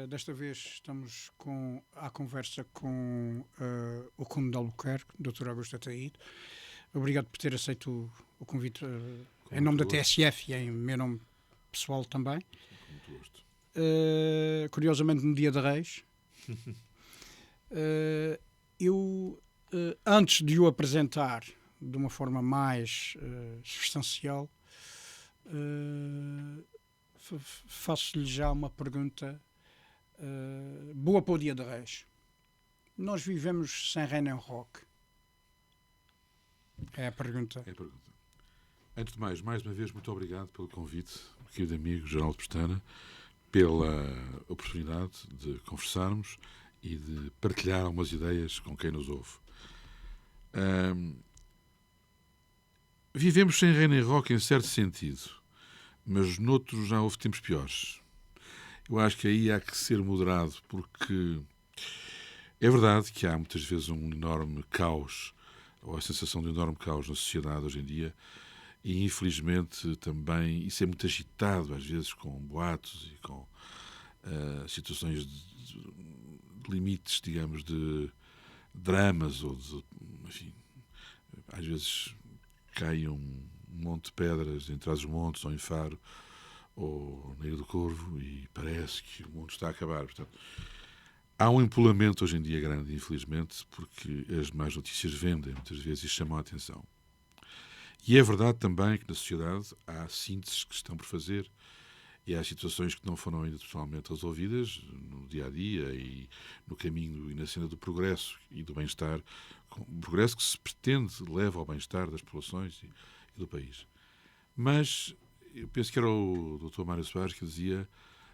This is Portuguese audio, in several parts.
Desta vez estamos à conversa com o Conde de Albuquerque, Dr. Augusto Ataíde. Obrigado por ter aceito o convite em nome da TSF e em meu nome pessoal também. Com muito gosto. Curiosamente, no Dia de Reis. Antes de o apresentar de uma forma mais substancial, faço-lhe já uma pergunta boa para o Dia de Reis. Nós vivemos sem Reina Roque? É a pergunta. É a pergunta. Antes de mais uma vez, muito obrigado pelo convite, querido amigo Geraldo Pestana, pela oportunidade de conversarmos e de partilhar algumas ideias com quem nos ouve. Vivemos sem Reina Roque em certo sentido, mas noutros já houve tempos piores. Eu acho que aí há que ser moderado, porque é verdade que há muitas vezes um enorme caos, ou a sensação de um enorme caos na sociedade hoje em dia, e infelizmente também isso é muito agitado, às vezes com boatos e com situações de limites, digamos, de dramas, ou de, enfim, às vezes cai um monte de pedras em Trás-os-Montes, ou em Faro, ou na Ilha do Corvo, e parece que o mundo está a acabar. Portanto, há um empolamento hoje em dia grande, infelizmente, porque as más notícias vendem muitas vezes e chamam a atenção. E é verdade também que na sociedade há sínteses que estão por fazer e há situações que não foram ainda totalmente resolvidas no dia-a-dia e no caminho e na cena do progresso e do bem-estar. O progresso que se pretende leva ao bem-estar das populações e do país. Mas eu penso que era o Dr. Mário Soares que dizia: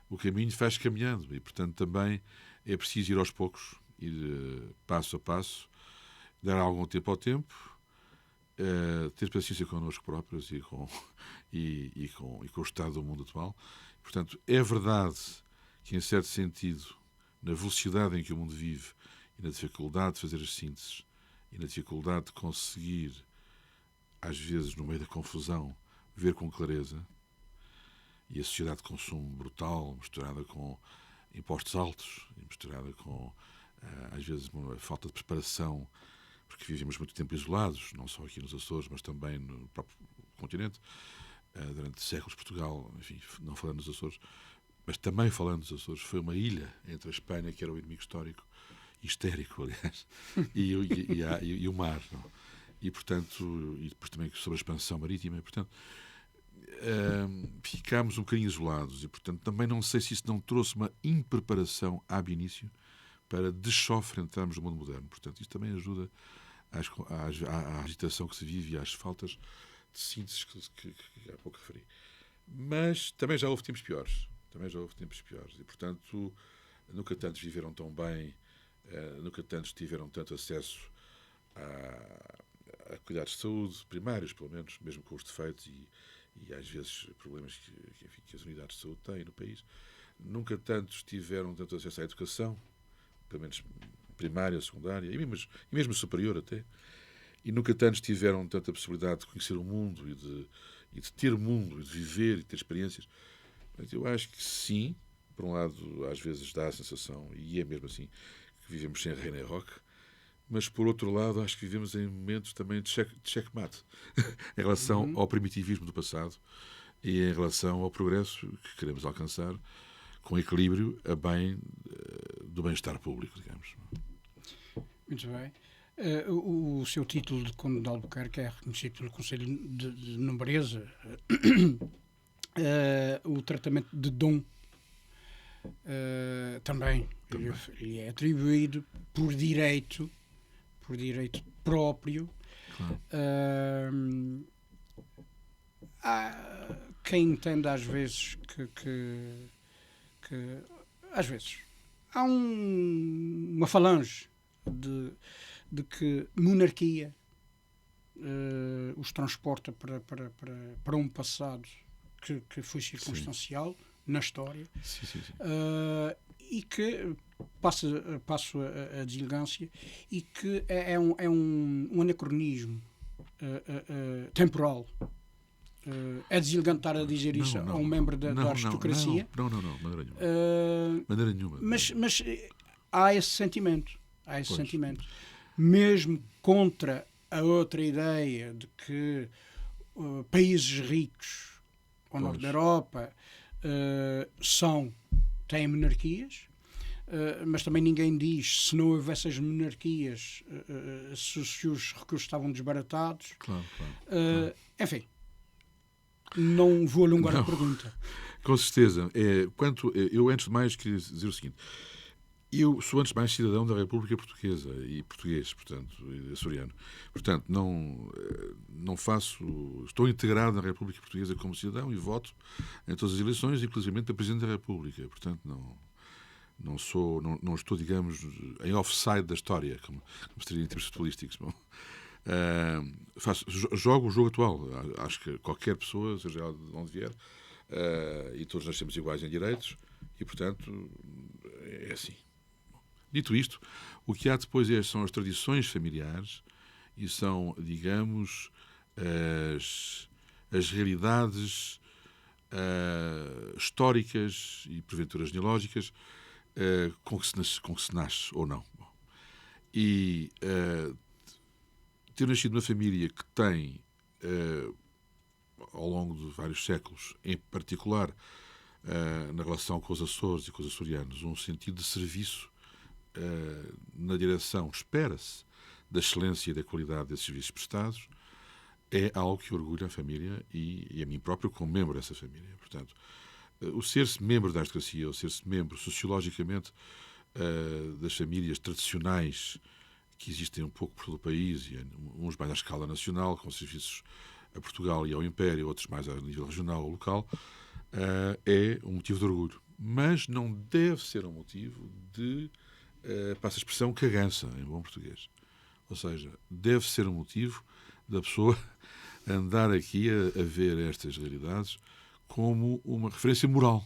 o caminho faz caminhando, e portanto também é preciso ir aos poucos, ir passo a passo, dar algum tempo ao tempo, ter paciência connosco próprios e com o estado do mundo atual. Portanto, é verdade que, em certo sentido, na velocidade em que o mundo vive e na dificuldade de fazer as sínteses e na dificuldade de conseguir, às vezes, no meio da confusão, ver com clareza, e a sociedade de consumo brutal, misturada com impostos altos, misturada com, às vezes, uma falta de preparação, porque vivemos muito tempo isolados, não só aqui nos Açores, mas também no próprio continente. Durante séculos Portugal, enfim, não falando dos Açores, mas também falando dos Açores, foi uma ilha entre a Espanha, que era o inimigo histórico, histérico, aliás, e o mar. Não? E, portanto, e depois também sobre a expansão marítima, e, portanto, ficámos um bocadinho isolados e, portanto, também não sei se isso não trouxe uma impreparação ab início para de chofre entrarmos no mundo moderno. Portanto, isso também ajuda à agitação que se vive e às faltas de síntese que há pouco referi. Mas também já houve tempos piores. E, portanto, nunca tantos viveram tão bem, nunca tantos tiveram tanto acesso a cuidados de saúde, primários, pelo menos, mesmo com os defeitos e às vezes problemas que as unidades de saúde têm no país. Nunca tantos tiveram tanto acesso à educação, pelo menos primária, secundária e mesmo superior até. E nunca tantos tiveram tanta possibilidade de conhecer o mundo e de ter mundo, e de viver e de ter experiências. Mas eu acho que sim, por um lado, às vezes dá a sensação, e é mesmo assim, que vivemos sem Reina Roque, mas por outro lado, acho que vivemos em momentos também de checkmate em relação ao primitivismo do passado e em relação ao progresso que queremos alcançar com equilíbrio a bem do bem-estar público, digamos. Muito bem. O seu título de Conde de Albuquerque é reconhecido pelo Conselho de Nobreza. O tratamento de Dom também lhe é atribuído por direito próprio. Claro. Há quem entenda às vezes que às vezes há uma falange de que monarquia os transporta para um passado que foi circunstancial. Sim. Na história. Sim. E que passo a deselegância, e que é um anacronismo temporal É deselegante estar a dizer isso a um membro da aristocracia. Não, maneira nenhuma. Maneira nenhuma. Mas há esse sentimento. Mesmo contra a outra ideia de que países ricos ao norte da Europa têm monarquias, mas também ninguém diz se não houvesse as monarquias, se os recursos estavam desbaratados. Claro. Enfim, não vou alongar a pergunta. Com certeza. Eu, antes de mais, queria dizer o seguinte. Eu sou, antes de mais, cidadão da República Portuguesa e português, portanto, e açoriano. Portanto, não faço... Estou integrado na República Portuguesa como cidadão e voto em todas as eleições, inclusive para Presidente da República. Portanto, não estou, digamos, em offside da história, como se diria em termos futebolísticos. Bom, jogo o jogo atual. Acho que qualquer pessoa, seja de onde vier, e todos nascemos iguais em direitos, e, portanto, é assim. Dito isto, o que há depois são as tradições familiares e são, digamos, as realidades históricas e, porventura, genealógicas com que se nasce ou não. Bom, e ter nascido numa família que tem, ao longo de vários séculos, em particular na relação com os Açores e com os açorianos, um sentido de serviço na direção, espera-se, da excelência e da qualidade desses serviços prestados, é algo que orgulha a família e a mim próprio como membro dessa família. Portanto, o ser-se membro da aristocracia, ou ser-se membro sociologicamente das famílias tradicionais que existem um pouco por todo o país, e uns mais à escala nacional, com serviços a Portugal e ao Império, outros mais a nível regional ou local, é um motivo de orgulho. Mas não deve ser um motivo de, passa a expressão, cagança, em bom português. Ou seja, deve ser um motivo da pessoa andar aqui a ver estas realidades como uma referência moral,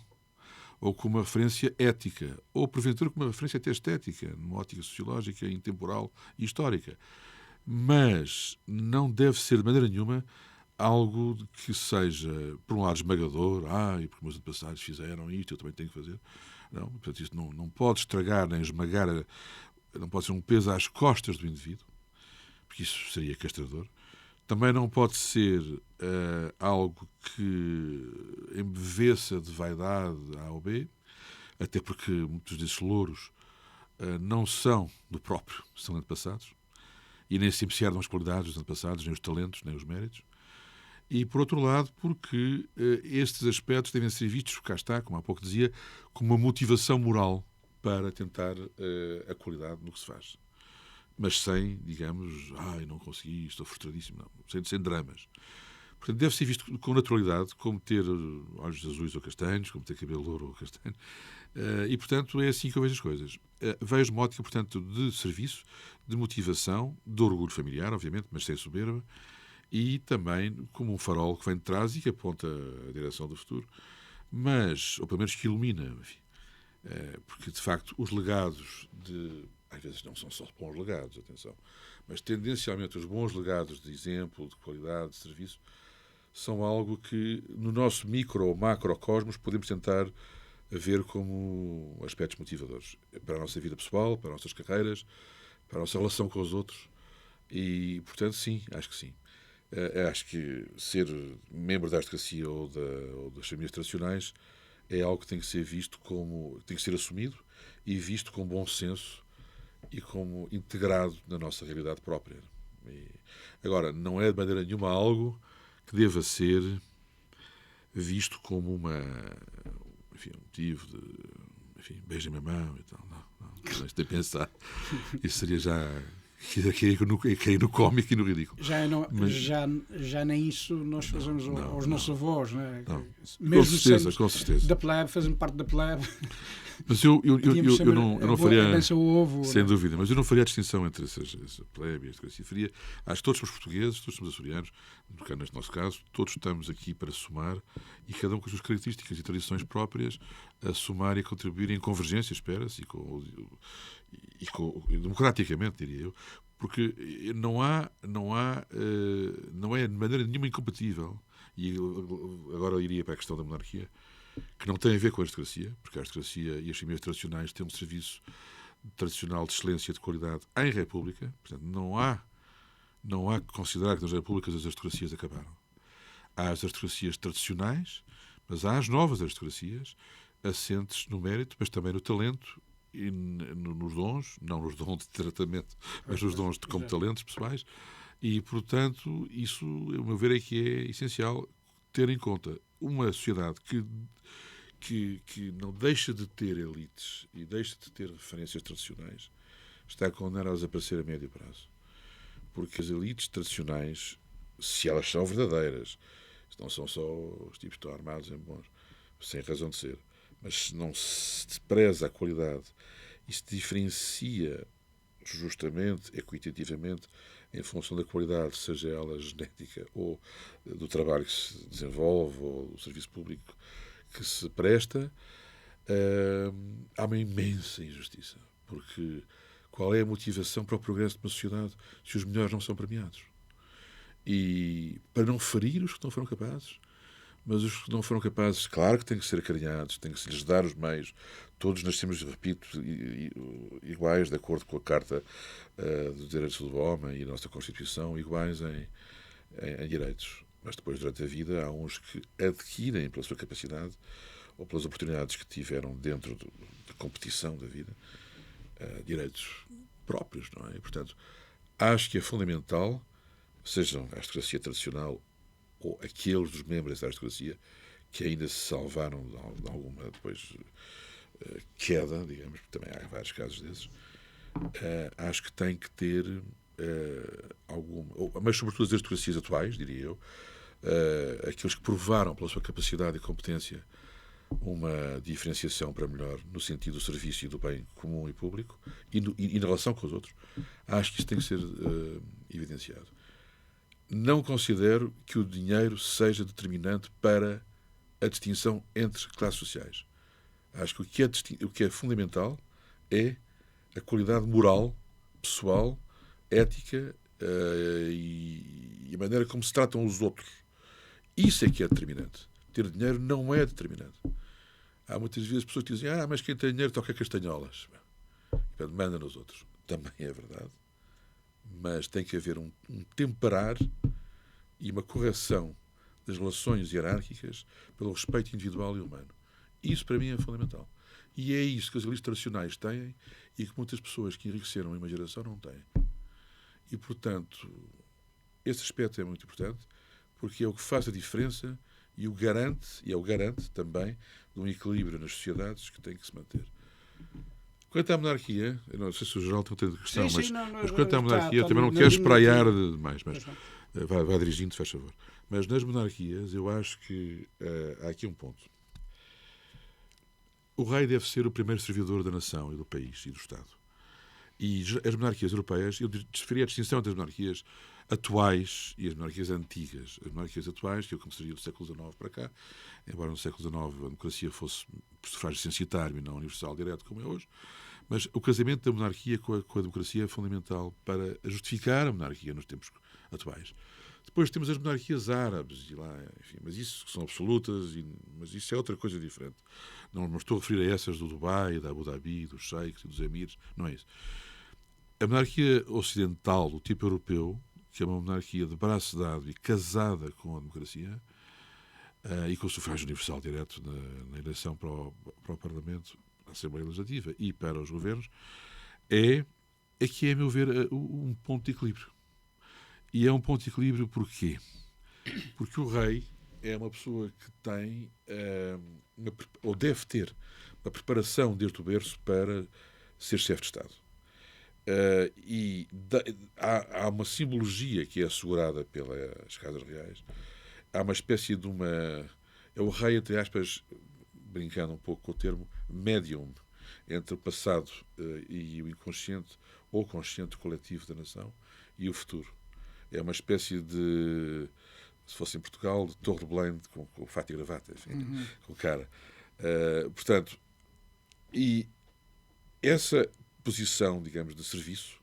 ou como uma referência ética, ou porventura como uma referência até estética, numa ótica sociológica, intemporal e histórica. Mas não deve ser de maneira nenhuma algo que seja, por um lado, esmagador, e porque meus antepassados fizeram isto, eu também tenho que fazer. Não, portanto, isto não pode estragar nem esmagar, não pode ser um peso às costas do indivíduo, porque isso seria castrador. Também não pode ser algo que embeveça de vaidade A ou B, até porque muitos desses louros não são do próprio, são antepassados, e nem se herdam as qualidades dos antepassados, nem os talentos, nem os méritos. E, por outro lado, porque estes aspectos devem ser vistos, cá está, como há pouco dizia, como uma motivação moral para tentar a qualidade no que se faz. Mas sem, digamos, eu não consegui, estou frustradíssimo, não, sem dramas. Portanto, deve ser visto com naturalidade, como ter olhos azuis ou castanhos, como ter cabelo louro ou castanho. E, portanto, é assim que eu vejo as coisas. Vejo uma ótica, portanto, de serviço, de motivação, de orgulho familiar, obviamente, mas sem soberba, e também como um farol que vem de trás e que aponta a direção do futuro, mas, ou pelo menos que ilumina, enfim. Porque, de facto, os legados às vezes não são só bons legados, atenção, mas tendencialmente os bons legados de exemplo, de qualidade, de serviço, são algo que no nosso micro ou macrocosmos podemos tentar ver como aspectos motivadores para a nossa vida pessoal, para as nossas carreiras, para a nossa relação com os outros. E, portanto, sim, acho que sim. Acho que ser membro da aristocracia ou das famílias tradicionais é algo que tem que ser visto como, tem que ser assumido e visto com bom senso e como integrado na nossa realidade própria. Agora, não é de maneira nenhuma algo que deva ser visto como um motivo de, beija minha mão e tal. Não tem de pensar. Isso seria já cair no cómico e no ridículo. Já nem isso nós fazemos aos nossos avós, não é? Não. Mesmo com certeza. Da plebe, fazendo parte da plebe. Mas eu não faria, ovo, sem dúvida, mas eu não faria a distinção entre essa plebe e a aristocracia. Acho que todos somos portugueses, todos somos açorianos, no nosso caso, todos estamos aqui para somar e cada um com as suas características e tradições próprias a somar e a contribuir em convergência, espera-se, e democraticamente, diria eu, porque não é de maneira nenhuma incompatível E agora eu iria para a questão da monarquia, que não tem a ver com a aristocracia, porque a aristocracia e as famílias tradicionais têm um serviço tradicional de excelência e de qualidade em república. Portanto, não há que considerar que nas repúblicas as aristocracias acabaram. Há as aristocracias tradicionais, mas há as novas aristocracias assentes no mérito, mas também no talento e nos dons, não nos dons de tratamento, mas nos dons como talentos pessoais. E, portanto, isso, a meu ver, é que é essencial ter em conta uma sociedade que não deixa de ter elites e deixa de ter referências tradicionais, está condenada a desaparecer a médio prazo. Porque as elites tradicionais, se elas são verdadeiras, não são só os tipos que estão armados em bons, sem razão de ser, mas se não se preza a qualidade e se diferencia justamente, equitativamente, em função da qualidade, seja ela genética ou do trabalho que se desenvolve ou do serviço público que se presta, há uma imensa injustiça. Porque qual é a motivação para o progresso de uma sociedade se os melhores não são premiados? E para não ferir os que não foram capazes, mas os que não foram capazes, claro que têm que ser acarinhados, tem que se lhes dar os meios. Todos nascemos, repito, iguais, de acordo com a Carta dos Direitos do Homem e a nossa Constituição, iguais em direitos. Mas depois, durante a vida, há uns que adquirem, pela sua capacidade ou pelas oportunidades que tiveram dentro da competição da vida, direitos próprios, não é? E, portanto, acho que é fundamental, sejam a aristocracia tradicional ou aqueles dos membros da aristocracia que ainda se salvaram de alguma depois queda, digamos, porque também há vários casos desses, acho que tem que ter alguma, mas sobretudo as aristocracias atuais, diria eu, aqueles que provaram pela sua capacidade e competência uma diferenciação para melhor no sentido do serviço e do bem comum e público e na relação com os outros, acho que isso tem que ser evidenciado. Não considero que o dinheiro seja determinante para a distinção entre classes sociais. Acho que o que é fundamental é a qualidade moral, pessoal, ética e a maneira como se tratam os outros. Isso é que é determinante. Ter dinheiro não é determinante. Há muitas vezes pessoas que dizem mas quem tem dinheiro toca castanholas. Manda nos outros. Também é verdade. Mas tem que haver um temperar e uma correção das relações hierárquicas pelo respeito individual e humano. Isso, para mim, é fundamental. E é isso que as elites tradicionais têm e que muitas pessoas que enriqueceram uma geração não têm. E, portanto, esse aspecto é muito importante porque é o que faz a diferença e o garante também de um equilíbrio nas sociedades que tem que se manter. Quanto à monarquia, eu não sei se o geral tem outra questão, mas quanto à monarquia, também não quero espraiar demais, mas vai dirigindo, faz favor. Mas nas monarquias, eu acho que há aqui um ponto. O rei deve ser o primeiro servidor da nação e do país e do Estado. E as monarquias europeias, eu desferia a distinção entre as monarquias atuais e as monarquias antigas. As monarquias atuais, que eu consideraria do século XIX para cá, embora no século XIX a democracia fosse por sufrágio censitário e não universal direto como é hoje, mas o casamento da monarquia com a democracia é fundamental para justificar a monarquia nos tempos atuais. Depois temos as monarquias árabes, e lá, enfim, mas isso são absolutas, mas isso é outra coisa diferente. Não me estou a referir a essas do Dubai, da Abu Dhabi, dos Sheikhs e dos Emirs, não é isso. A monarquia ocidental, do tipo europeu, que é uma monarquia de braço dado e casada com a democracia, e com o sufrágio universal direto na eleição para o Parlamento, a Assembleia Legislativa e para os governos, é que é, a meu ver, um ponto de equilíbrio. E é um ponto de equilíbrio porquê? Porque o rei é uma pessoa que tem, ou deve ter, uma preparação desde o berço para ser chefe de Estado. Há uma simbologia que é assegurada pelas casas reais. Há uma espécie de uma... É o rei, entre aspas, brincando um pouco com o termo, médium entre o passado e o inconsciente ou consciente coletivo da nação e o futuro. É uma espécie de, se fosse em Portugal, de Torre de Belém com fato e gravata, enfim, com cara. Portanto, e essa posição, digamos, de serviço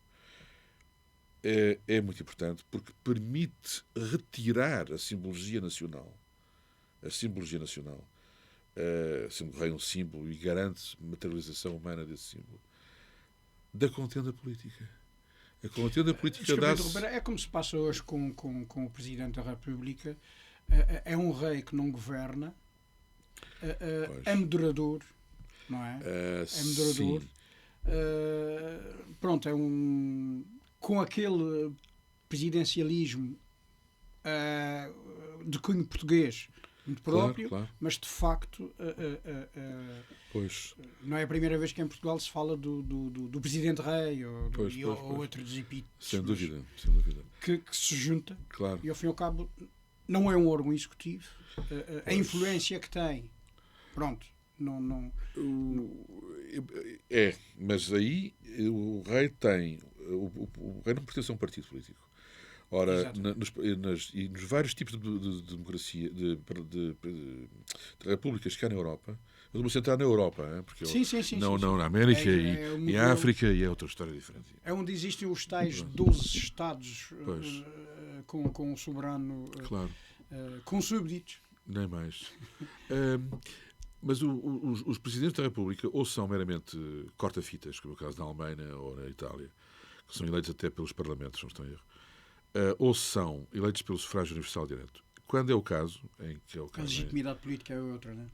é muito importante porque permite retirar a simbologia nacional a simbologia nacional, sendo o rei um símbolo e garante materialização humana desse símbolo, da contenda política. A contenda política dá-se... É como se passa hoje com o Presidente da República. É um rei que não governa, é moderador, não é? É moderador. Pronto, é um... Com aquele presidencialismo de cunho português muito próprio, claro. Mas de facto Pois. não é a primeira vez que em Portugal se fala do Presidente Rei ou outros epítetos. Sem dúvida. Que se junta, claro. E ao fim e ao cabo não é um órgão executivo. A influência que tem, pronto, não... Mas aí o rei tem... O rei não pertence a um partido político. Ora, nos vários tipos de democracia, de repúblicas que há na Europa, eu vou centrar na Europa, porque sim. Na América e África, e é outra história diferente. É onde existem os tais 12 Estados com um soberano, claro. Com súbditos. Nem mais. Mas os presidentes da República ou são meramente corta-fitas, como é o caso da Alemanha ou na Itália, que são eleitos até pelos parlamentos, não estou em erro, ou são eleitos pelo sufrágio universal direto. Quando é o caso, em que é o caso... A legitimidade política é outra, não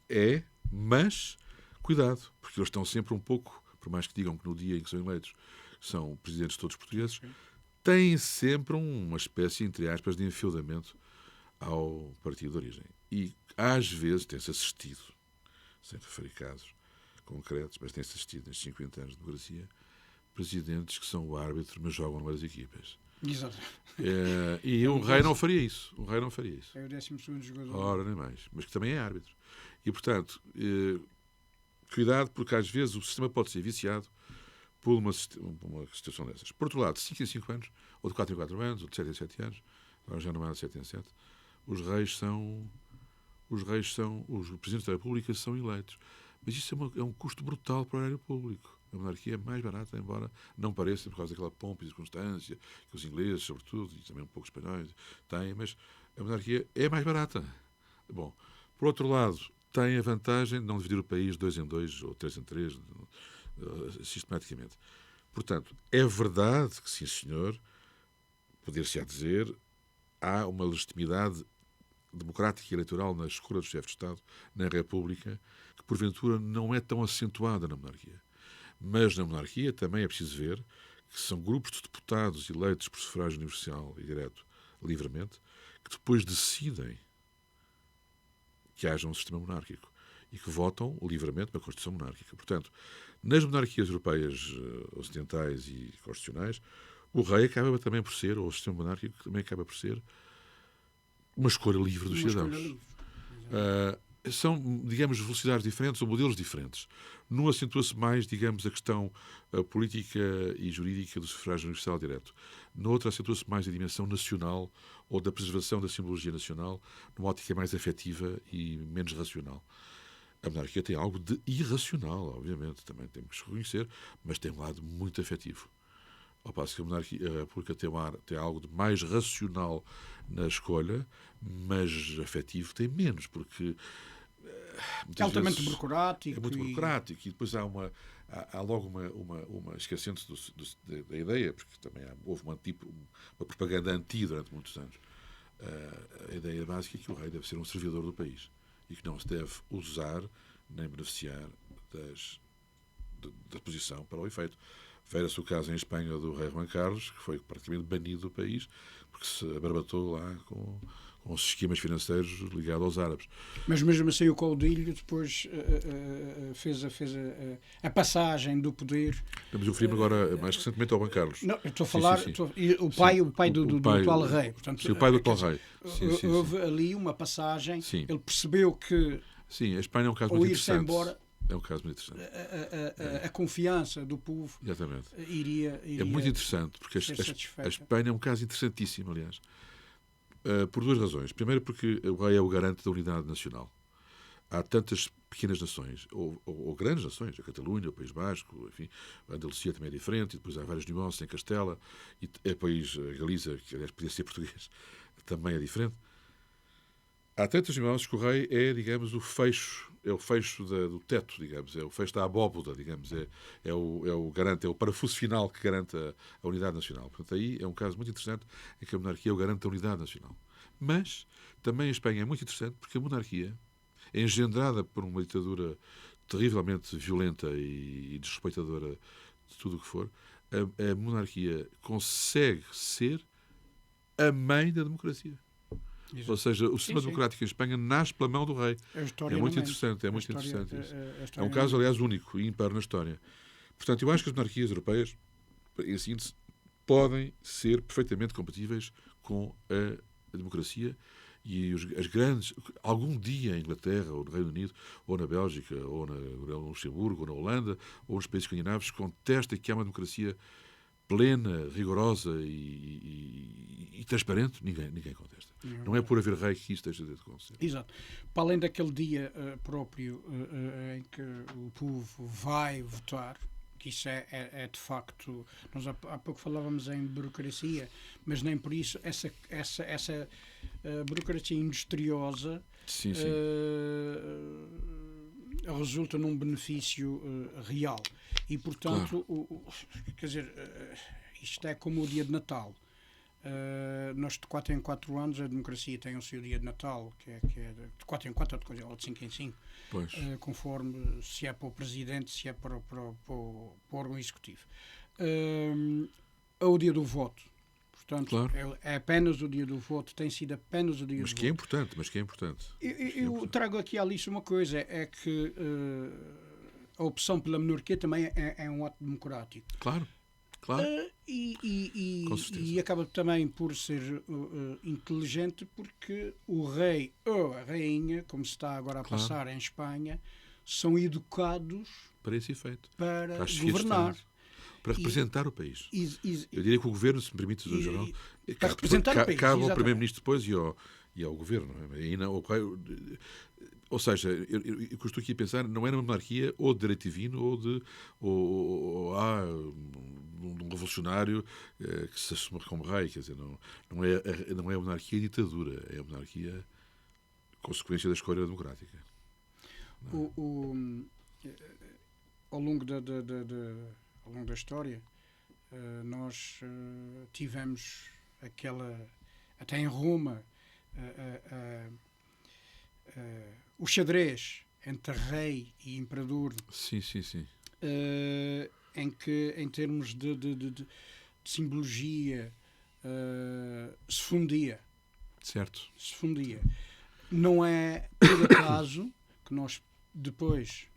é? Mas, cuidado, porque eles estão sempre um pouco, por mais que digam que no dia em que são eleitos são presidentes todos portugueses, têm sempre uma espécie, entre aspas, de enfeudamento ao partido de origem. E, às vezes, tem-se assistido, sem referir casos concretos, mas tem-se assistido nestes 50 anos de democracia, presidentes que são o árbitro, mas jogam numas equipas. Exato. E o rei não faria isso. É o 12º jogador. Ora, nem mais. Mas que também é árbitro. E, portanto, cuidado, porque às vezes o sistema pode ser viciado por uma situação dessas. Por outro lado, de 5 em 5 anos, ou de 4 em 4 anos, ou de 7 em 7 anos, agora já não há de 7 em 7, os presidentes da República são eleitos. Mas isso é um custo brutal para o erário público. A monarquia é mais barata, embora não pareça, por causa daquela pompa e circunstância que os ingleses, sobretudo, e também um pouco os espanhóis, têm, mas a monarquia é mais barata. Bom, por outro lado, tem a vantagem de não dividir o país 2 em 2 ou 3 em 3, sistematicamente. Portanto, é verdade que, sim, senhor, poder-se-á dizer, há uma legitimidade democrática e eleitoral na escolha do chefe de Estado, na República, que porventura não é tão acentuada na monarquia. Mas na monarquia também é preciso ver que são grupos de deputados eleitos por sufrágio universal e direto, livremente, que depois decidem que haja um sistema monárquico e que votam livremente na Constituição monárquica. Portanto, nas monarquias europeias ocidentais e constitucionais, o rei acaba também por ser, ou o sistema monárquico também acaba por ser, uma escolha livre dos cidadãos. São, digamos, velocidades diferentes ou modelos diferentes. Num acentua-se mais, digamos, a questão política e jurídica do sufrágio universal direto. No outro acentua-se mais a dimensão nacional ou da preservação da simbologia nacional, numa ótica mais afetiva e menos racional. A monarquia tem algo de irracional, obviamente, também temos que reconhecer, mas tem um lado muito afetivo. Ao passo que a República tem algo de mais racional na escolha, mas afetivo tem menos, porque é altamente burocrático. É muito burocrático e depois há logo uma esquecendo-se da ideia, porque também houve uma propaganda anti durante muitos anos. A ideia básica é que o rei deve ser um servidor do país e que não se deve usar nem beneficiar da posição para o efeito. Vera-se o caso em Espanha do rei Juan Carlos, que foi praticamente banido do país, porque se abarbatou lá com os esquemas financeiros ligados aos árabes. Mas mesmo assim o Caudilho depois fez a passagem do poder. Mas eu referi-me agora mais recentemente ao Juan Carlos. Não, eu estou a falar o pai do atual rei. Portanto, sim, o pai do atual rei. Houve ali uma passagem, sim. Ele percebeu que sim, a Espanha é um caso muito interessante. Embora, é um caso muito interessante. A confiança do povo iria é muito interessante, porque a Espanha é um caso interessantíssimo, aliás. Por duas razões. Primeiro, porque o rei é o garante da unidade nacional. Há tantas pequenas nações, ou grandes nações, a Catalunha, o País Basco, enfim, a Andaluzia também é diferente, e depois há várias nuances em Castela, e o país, a Galiza, que aliás podia ser português, também é diferente. Há tantas nuances que o rei é, digamos, o fecho do teto, digamos, é o fecho da abóboda, digamos, é o garante, é o parafuso final que garante a unidade nacional. Portanto, aí é um caso muito interessante em que a monarquia é o garante da unidade nacional. Mas também a Espanha é muito interessante porque a monarquia é engendrada por uma ditadura terrivelmente violenta e desrespeitadora de tudo o que for. A monarquia consegue ser a mãe da democracia. Exato. Ou seja, o sistema Sim. democrático em Espanha nasce pela mão do rei. A história É muito não mente. interessante, é A muito história- interessante isso. a É história um caso, não mente. aliás, único e ímpar na história. Portanto, eu acho que as monarquias europeias, em síntese, podem ser perfeitamente compatíveis com a democracia e as grandes... Algum dia em Inglaterra, ou no Reino Unido, ou na Bélgica, ou no Luxemburgo, ou na Holanda, ou nos países escandinavos, contesta que há uma democracia plena, rigorosa e transparente, ninguém contesta. Não é por haver rei que isso deixa de acontecer. Exato. Para além daquele dia próprio em que o povo vai votar, que isso é de facto. Nós há pouco falávamos em burocracia, mas nem por isso essa burocracia industriosa Sim. resulta num benefício real. E, portanto, quer dizer, isto é como o dia de Natal. Nós de 4 em 4 anos a democracia tem o seu dia de Natal, que é de 4 em 4 ou de 5 em 5, conforme se é para o presidente, se é para o órgão executivo. É o dia do voto. Portanto, é apenas o dia do voto, tem sido apenas o dia do voto. Mas que é importante. Eu trago aqui à lista uma coisa, é que a opção pela monarquia também é um ato democrático. Claro. E acaba também por ser inteligente porque o rei ou a rainha, como se está agora a passar em Espanha, são educados para esse efeito, para governar. Para representar o país. Eu diria que o governo, se me permite, Sr. Geral, para representar o país, cabe ao Primeiro-Ministro depois e ao governo. Ou seja, eu que estou aqui a pensar, não é na monarquia ou de direito divino ou um revolucionário que se assume como rei. Quer dizer, não é a monarquia ditadura, é a monarquia consequência da escolha democrática. Ao longo da história, nós tivemos até em Roma, o xadrez entre rei e imperador. Sim. Em que, em termos de simbologia, se fundia. Certo. Se fundia. Não é por acaso que nós depois,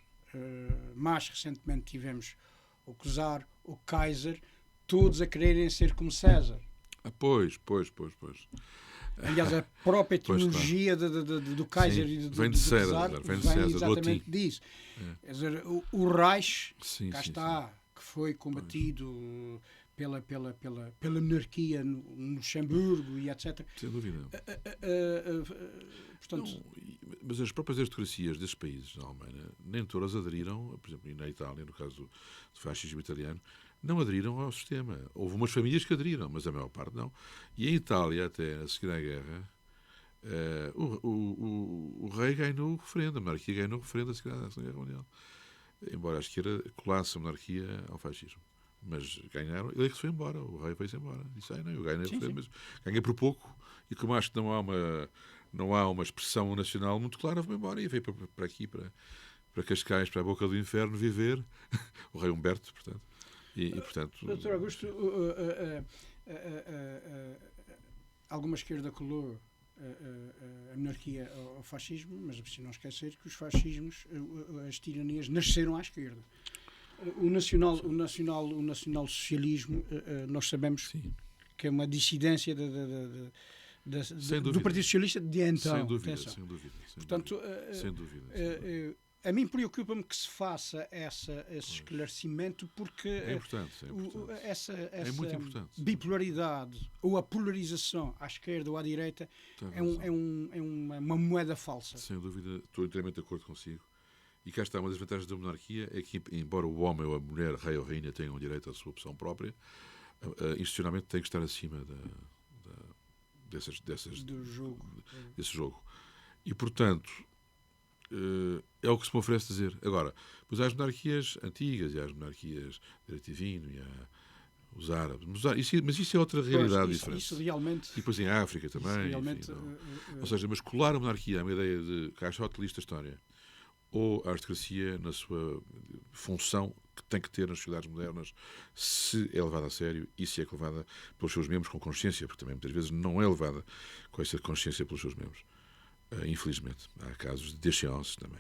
mais recentemente, tivemos o czar, o Kaiser, todos a quererem ser como César. Pois. Aliás, a própria etimologia do Kaiser e do czar vem exatamente disso. Quer dizer, o Reich, cá está, que foi combatido pela monarquia no Luxemburgo e etc. Sem dúvida. Portanto, mas as próprias aristocracias desses países, na Alemanha, nem todas aderiram, por exemplo, na Itália, no caso do fascismo italiano, não aderiram ao sistema. Houve umas famílias que aderiram, mas a maior parte não. E em Itália, até a seguir à guerra, o rei ganhou o referendo, a monarquia ganhou o referendo a seguir à Segunda Guerra Mundial. Embora a esquerda colasse a monarquia ao fascismo. Mas ganharam, ele é que se foi embora, o rei foi-se embora. Disse, não, eu ganhei o referendo, mas ganhei por pouco, e como acho que não há uma expressão nacional muito clara, vou embora e veio para aqui, para Cascais, para a boca do inferno, viver. O rei Humberto, portanto. Portanto, Dr. Augusto, alguma esquerda colou a monarquia ao fascismo, mas é preciso não esquecer que os fascismos, as tiranias, nasceram à esquerda. O nacional-socialismo, nós sabemos que é uma dissidência do Partido Socialista de então. Sem dúvida. Portanto, a mim preocupa-me que se faça esse esclarecimento, porque é importante. Essa é muito importante. Bipolaridade ou a polarização à esquerda ou à direita é uma moeda falsa. Sem dúvida, estou inteiramente de acordo consigo. E cá está, uma das vantagens da monarquia é que, embora o homem ou a mulher, rei ou rainha, tenham direito à sua opção própria, institucionalmente tem que estar acima desse jogo. E, portanto, é o que se me oferece dizer. Agora, pois há as monarquias antigas, e há as monarquias de direito divino, e há os árabes. Mas isso é outra realidade diferente. Isso realmente... E depois em África também. Realmente, Enfim, ou seja, mas colar a monarquia à uma ideia de caixote lista história ou a aristocracia na sua função que tem que ter nas sociedades modernas, se é levada a sério e se é levada pelos seus membros com consciência, porque também muitas vezes não é levada com essa consciência pelos seus membros. Infelizmente. Há casos de déchéance também.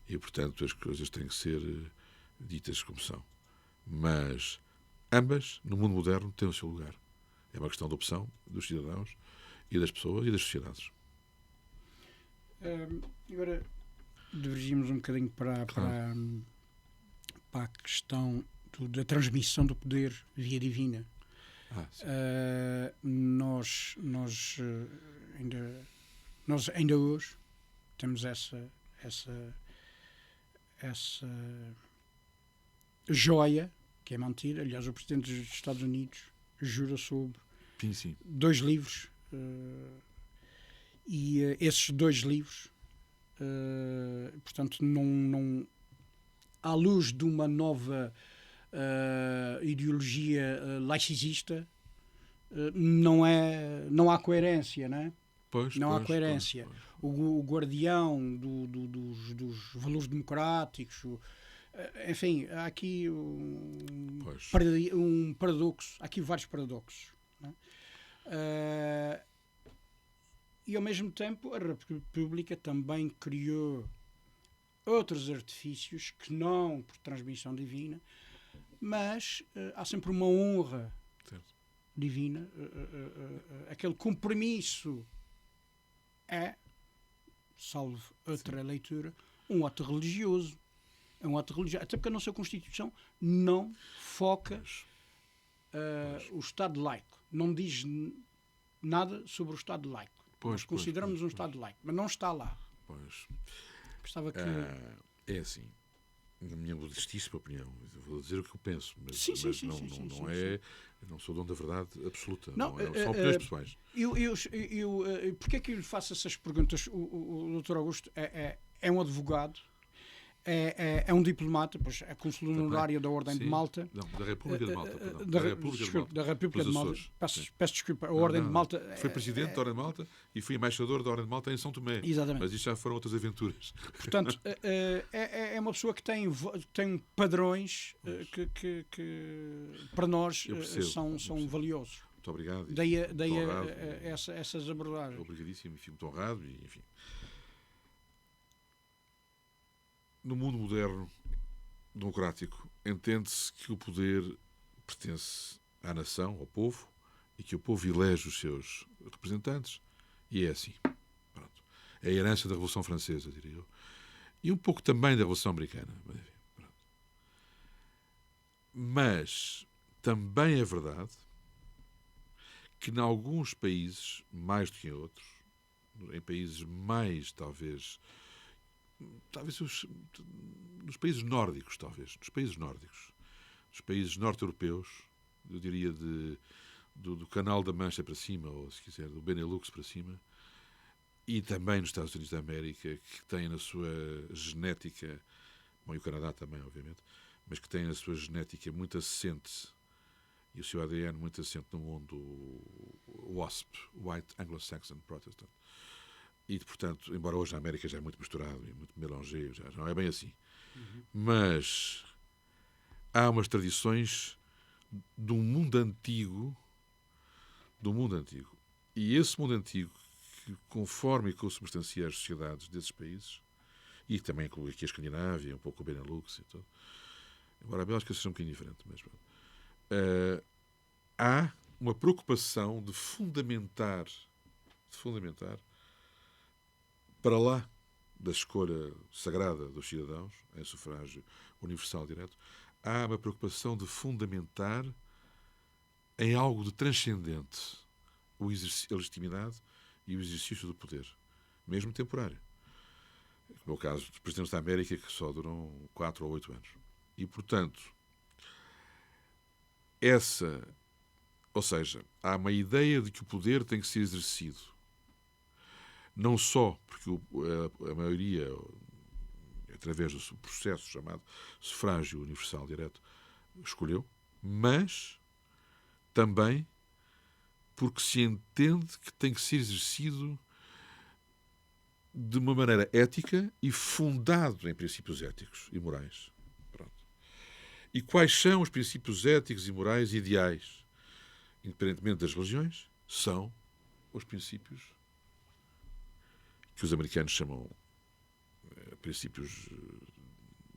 E, portanto, as coisas têm que ser ditas como são. Mas ambas, no mundo moderno, têm o seu lugar. É uma questão de opção dos cidadãos e das pessoas e das sociedades. Agora, divergimos um bocadinho para a questão da transmissão do poder via divina. Nós ainda hoje temos essa joia que é mantida. Aliás, o Presidente dos Estados Unidos jura sobre Sim. 2 livros e esses 2 livros, portanto, não à luz de uma nova ideologia laicista, não há coerência, não é? Não há coerência. O guardião dos valores democráticos, enfim, há aqui um paradoxo. Há aqui vários paradoxos. Não é? E, ao mesmo tempo, a República também criou outros artifícios que não por transmissão divina, mas há sempre uma honra divina. Aquele compromisso é, salvo outra leitura, um ato religioso. É um ato religioso. Até porque a nossa Constituição não foca o Estado laico. Não diz nada sobre o Estado laico. Nós consideramos um Estado laico, mas não está lá. Gostava que... É assim, na minha modestíssima opinião, vou dizer o que eu penso, mas não sou dono da verdade absoluta. Não são opiniões pessoais. Porquê é que eu lhe faço essas perguntas? O Dr. Augusto é um advogado, é um diplomata, pois é consul honorário da Ordem de Malta. Não, da República de Malta. Da República de Malta. Peço desculpa, a Ordem de Malta... Foi presidente da Ordem de Malta e fui embaixador da Ordem de Malta em São Tomé. Exatamente. Mas isto já foram outras aventuras. Portanto, é uma pessoa que tem padrões que para nós são valiosos. Muito obrigado. Daí essas abordagens. Obrigadíssimo e fico muito honrado. E, enfim. No mundo moderno, democrático, entende-se que o poder pertence à nação, ao povo, e que o povo elege os seus representantes, e é assim. Pronto. É a herança da Revolução Francesa, diria eu. E um pouco também da Revolução Americana. Pronto. Mas também é verdade que em alguns países, mais do que em outros, em países mais, talvez nos países nórdicos, nos países norte-europeus, eu diria do Canal da Mancha para cima, ou se quiser, do Benelux para cima, e também nos Estados Unidos da América, que têm na sua genética, bom, e o Canadá também, obviamente, mas que têm na sua genética muito assente, e o seu ADN muito assente no mundo WASP, White Anglo-Saxon Protestant. E, portanto, embora hoje a América já é muito misturado e muito melanger, já não é bem assim. Mas há umas tradições de um mundo antigo, e esse mundo antigo, que conforme e consubstancia as sociedades desses países, e também inclui aqui a Escandinávia, um pouco o Benelux e tudo, embora a Bélgica seja um bocadinho diferente, mas há uma preocupação de fundamentar para lá da escolha sagrada dos cidadãos, em sufrágio universal direto, há uma preocupação de fundamentar em algo de transcendente a legitimidade e o exercício do poder, mesmo temporário. No meu caso, dos presidentes da América, que só duram 4 ou 8 anos. E, portanto, ou seja, há uma ideia de que o poder tem que ser exercido não só porque a maioria, através do processo chamado sufrágio universal direto, escolheu, mas também porque se entende que tem que ser exercido de uma maneira ética e fundado em princípios éticos e morais. Pronto. E quais são os princípios éticos e morais ideais, independentemente das religiões? São os princípios que os americanos chamam princípios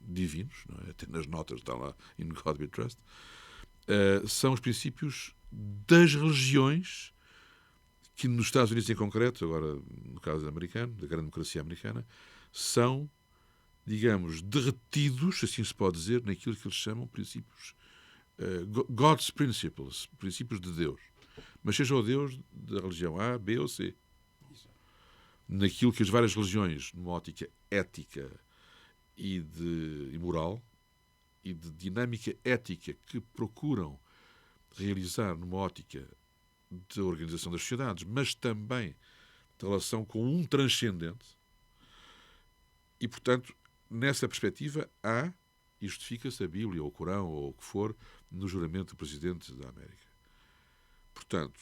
divinos, não é? Até nas notas está lá In God We Trust. São os princípios das religiões que nos Estados Unidos em concreto, agora no caso americano, da grande democracia americana, são, digamos, derretidos, assim se pode dizer, naquilo que eles chamam princípios God's Principles, princípios de Deus. Mas seja o Deus da religião A, B ou C. Naquilo que as várias religiões, numa ótica ética e moral, e de dinâmica ética que procuram realizar numa ótica de organização das sociedades, mas também de relação com um transcendente. E, portanto, nessa perspectiva, há e justifica-se a Bíblia, ou o Corão, ou o que for, no juramento do Presidente da América. Portanto,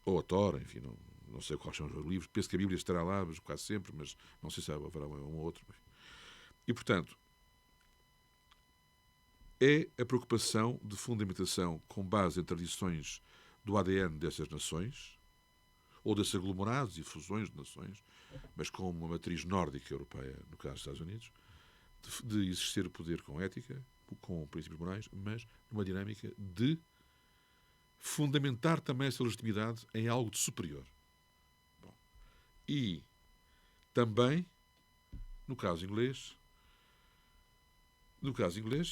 ou a Tora, enfim, não sei quais são os livros, penso que a Bíblia estará lá quase sempre, mas não sei se haverá um ou outro. E, portanto, é a preocupação de fundamentação com base em tradições do ADN dessas nações, ou desses aglomerados e fusões de nações, mas com uma matriz nórdica europeia, no caso dos Estados Unidos, de exercer o poder com ética, com princípios morais, mas numa dinâmica de fundamentar também essa legitimidade em algo de superior. Bom, e também, no caso inglês,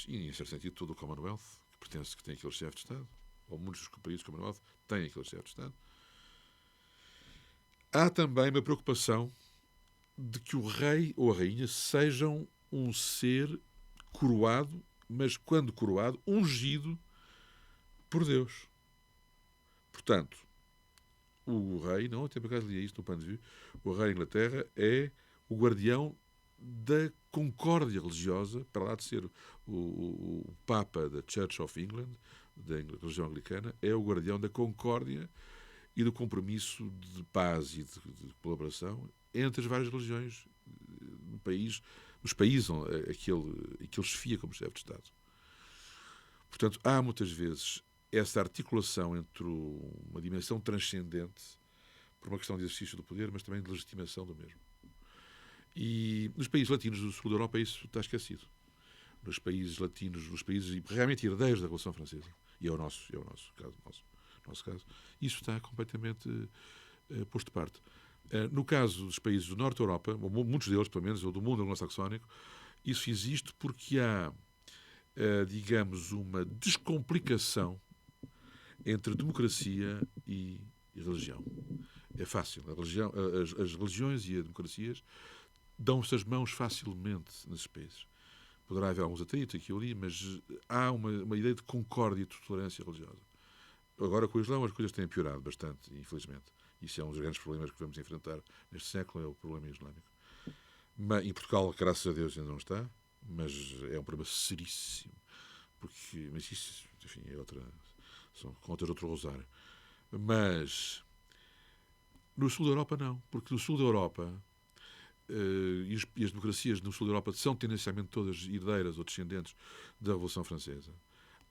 e em certo sentido todo o Commonwealth, que tem aquele chefe de Estado, ou muitos dos países do Commonwealth têm aquele chefe de Estado, há também uma preocupação de que o rei ou a rainha sejam um ser coroado, mas quando coroado, ungido por Deus. Portanto, o rei, não, até por acaso li isto no Pano de Vue, o rei da Inglaterra é o guardião da concórdia religiosa, para lá de ser o Papa da Church of England, da religião anglicana, é o guardião da concórdia e do compromisso de paz e de colaboração entre as várias religiões no país, nos países a que ele chefia como chefe de Estado. Portanto, há muitas vezes essa articulação entre uma dimensão transcendente, por uma questão de exercício do poder, mas também de legitimação do mesmo. E nos países latinos do sul da Europa isso está esquecido. Nos países latinos, nos países realmente herdeiros da Revolução Francesa, e é o nosso caso, isso está completamente posto de parte. No caso dos países do norte da Europa, muitos deles, pelo menos, ou do mundo anglo-saxónico, isso existe porque há, digamos, uma descomplicação entre democracia e religião. É fácil. As religiões e as democracias dão-se as mãos facilmente nesses países. Poderá haver alguns atritos aqui ou ali, mas há uma ideia de concórdia e de tolerância religiosa. Agora, com o Islão, as coisas têm piorado bastante, infelizmente. Isso é um dos grandes problemas que vamos enfrentar neste século, é o problema islâmico. Mas, em Portugal, graças a Deus, ainda não está, mas é um problema seríssimo. Mas isso, enfim, é são contas de outro rosário. Mas no sul da Europa, não. Porque no sul da Europa, e as democracias no sul da Europa são tendencialmente todas herdeiras ou descendentes da Revolução Francesa.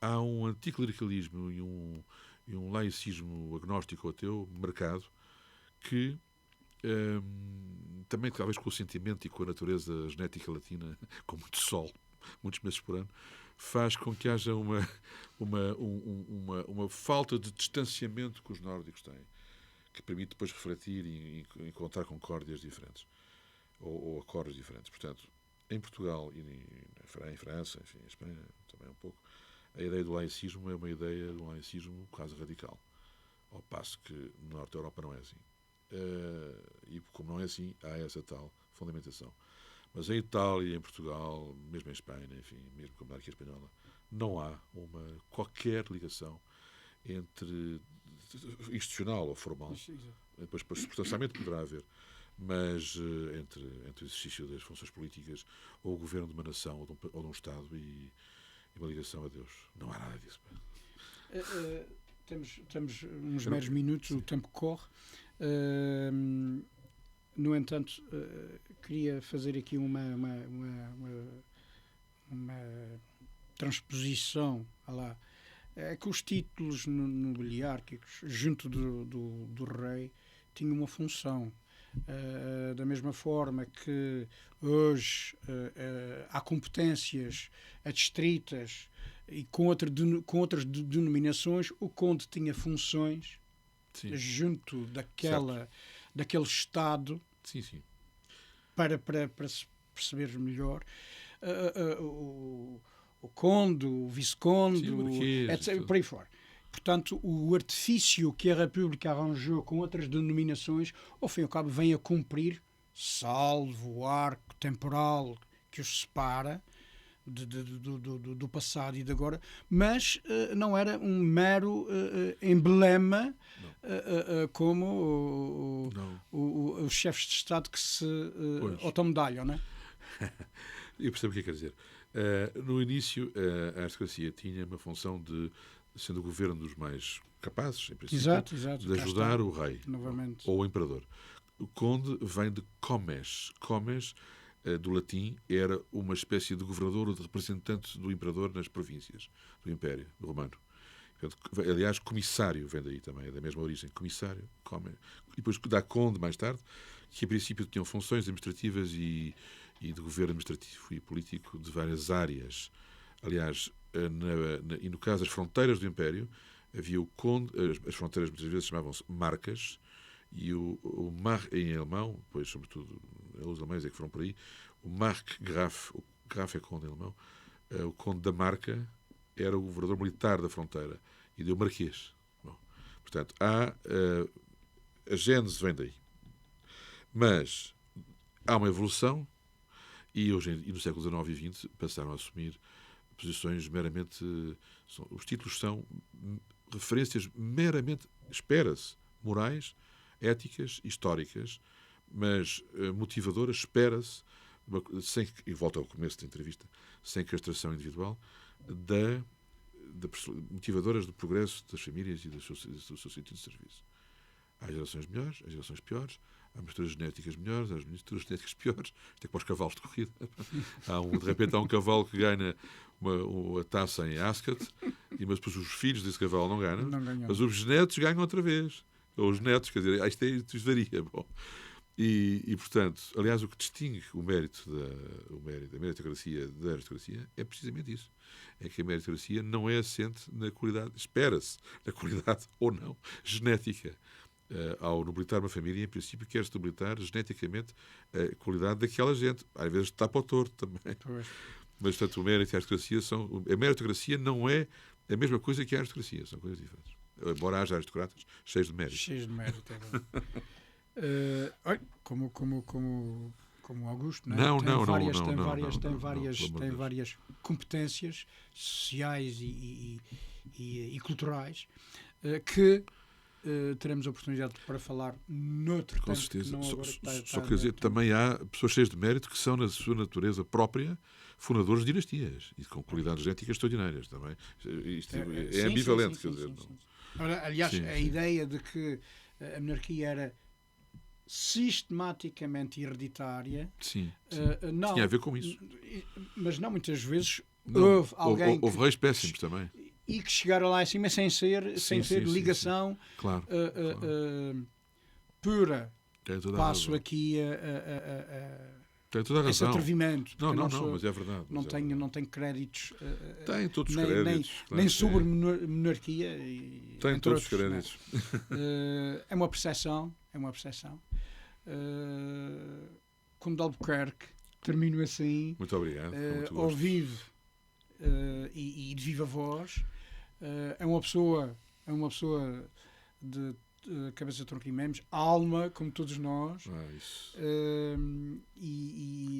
Há um anticlericalismo e um laicismo agnóstico ou ateu marcado que também talvez com o sentimento e com a natureza genética latina, com muito sol, muitos meses por ano, faz com que haja uma falta de distanciamento que os nórdicos têm, que permite depois refletir e encontrar concórdias diferentes ou acordos diferentes. Portanto, em Portugal e em França, enfim, em Espanha também um pouco, a ideia do laicismo é uma ideia de um laicismo quase radical, ao passo que no norte da Europa não é assim. E como não é assim, há essa tal fundamentação. Mas em Itália, em Portugal, mesmo em Espanha, enfim, mesmo com a monarquia espanhola, não há qualquer ligação entre institucional ou formal. Depois, substancialmente, poderá haver mas entre o exercício das funções políticas ou o governo de uma nação ou de um Estado e uma ligação a Deus. Não há nada disso. Temos uns meros minutos, o tempo corre. No entanto, queria fazer aqui uma transposição lá. É que os títulos nobiliárquicos junto do rei tinham uma função. Da mesma forma que hoje há competências adstritas e com outras denominações, o conde tinha funções junto daquele Estado para se perceber melhor. O conde, o vice-conde, etc., por aí fora. Portanto, o artifício que a República arranjou com outras denominações, ao fim e ao cabo, vem a cumprir, salvo o arco temporal que os separa do passado e de agora, mas não era um mero emblema como os chefes de Estado que se automedalham, não é? Eu percebo o que quer dizer. No início, a aristocracia tinha uma função de, sendo o governo dos mais capazes, em princípio, exato, de ajudar o rei novamente. Ou o imperador. O conde vem de comes. Comes, do latim, era uma espécie de governador ou de representante do imperador nas províncias do Império Romano. Aliás, comissário vem daí também, é da mesma origem. Comissário, come. E depois dá conde mais tarde, que a princípio tinham funções administrativas e de governo administrativo e político de várias áreas. Aliás, e no caso das fronteiras do Império, havia o conde, as fronteiras muitas vezes chamavam-se marcas, e o Mar em alemão, pois sobretudo os alemães é que foram por aí, o Markgraf, o Graf é conde em alemão, o conde da Marca era o governador militar da fronteira e deu marquês. Bom, portanto, a gênese vem daí. Mas há uma evolução e no século XIX e XX passaram a assumir posições meramente... os títulos são referências meramente, espera-se, morais, éticas, históricas, mas motivadoras, espera-se, e volto ao começo da entrevista, sem castração individual, motivadoras do progresso das famílias e do seu sentido de serviço. Há gerações melhores, há gerações piores, há misturas genéticas melhores, há misturas genéticas piores, até para os cavalos de corrida. De repente há um cavalo que ganha a taça em Ascot, mas depois os filhos desse cavalo não ganham, mas os netos ganham outra vez. Ou os netos, quer dizer, isto varia. Bom. E, portanto, aliás, o que distingue o mérito da meritocracia da aristocracia é precisamente isso. É que a meritocracia não é assente na qualidade, espera-se, na qualidade ou não, genética. Ao nobilitar uma família, em princípio, quer-se nobilitar geneticamente a qualidade daquela gente. Às vezes está para o torto também. Pois. Mas, portanto, o mérito e a aristocracia a meritocracia não é a mesma coisa que a aristocracia. São coisas diferentes. Embora haja aristocratas cheios de mérito. Cheios de mérito, é verdade. Como Augusto, não é? Tem várias competências sociais e culturais que teremos a oportunidade para falar noutro Com tempo. certeza. Não Só quer dizer, também há pessoas cheias de mérito que são, na sua natureza própria, fundadores de dinastias e com qualidades genéticas extraordinárias também. Isto é ambivalente, quer dizer. Sim. Ora, aliás, a ideia de que a monarquia era sistematicamente hereditária. Sim. Não, tinha a ver com isso. Mas não, muitas vezes houve alguém. Houve reis péssimos também. E que chegaram lá acima sem ter ligação claro. Pura. Passo aqui tem toda a razão. Esse atrevimento. Não, mas é verdade. Não tenho créditos. Tem todos os créditos. Nem sobre monarquia. Tem todos os créditos. É uma percepção. Conde de Albuquerque, termino assim. Muito obrigado. Ao vivo e de viva voz. É uma pessoa de cabeça, tronco e membros, alma, como todos nós.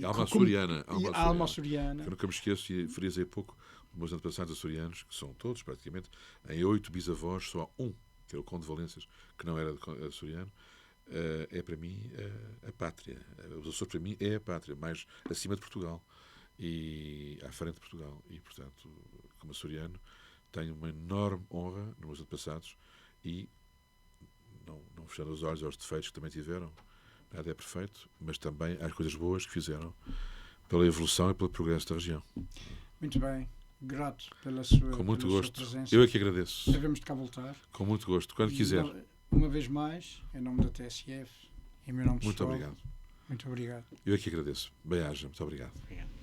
Alma açoriana. Eu nunca me esqueço, e frisei pouco, os meus antepassados açorianos, que são todos, praticamente, em 8 bisavós, só há um, que era o Conde de Valências, que não era açoriano, é para mim a pátria. Os Açores para mim é a pátria, mais acima de Portugal e à frente de Portugal. E, portanto, como açoriano, tenho uma enorme honra nos meus antepassados e não fechando os olhos aos defeitos que também tiveram. Nada é perfeito, mas também às coisas boas que fizeram pela evolução e pelo progresso da região. Muito bem. Grato pela sua, Com muito pela gosto. sua presença. Eu é que agradeço. Devemos de cá voltar. Com muito gosto. Quando quiser. Uma vez mais, em nome da TSF, em meu nome pessoal. Muito obrigado. Muito obrigado. Eu é que agradeço. Bem-aja. Muito obrigado. Obrigado.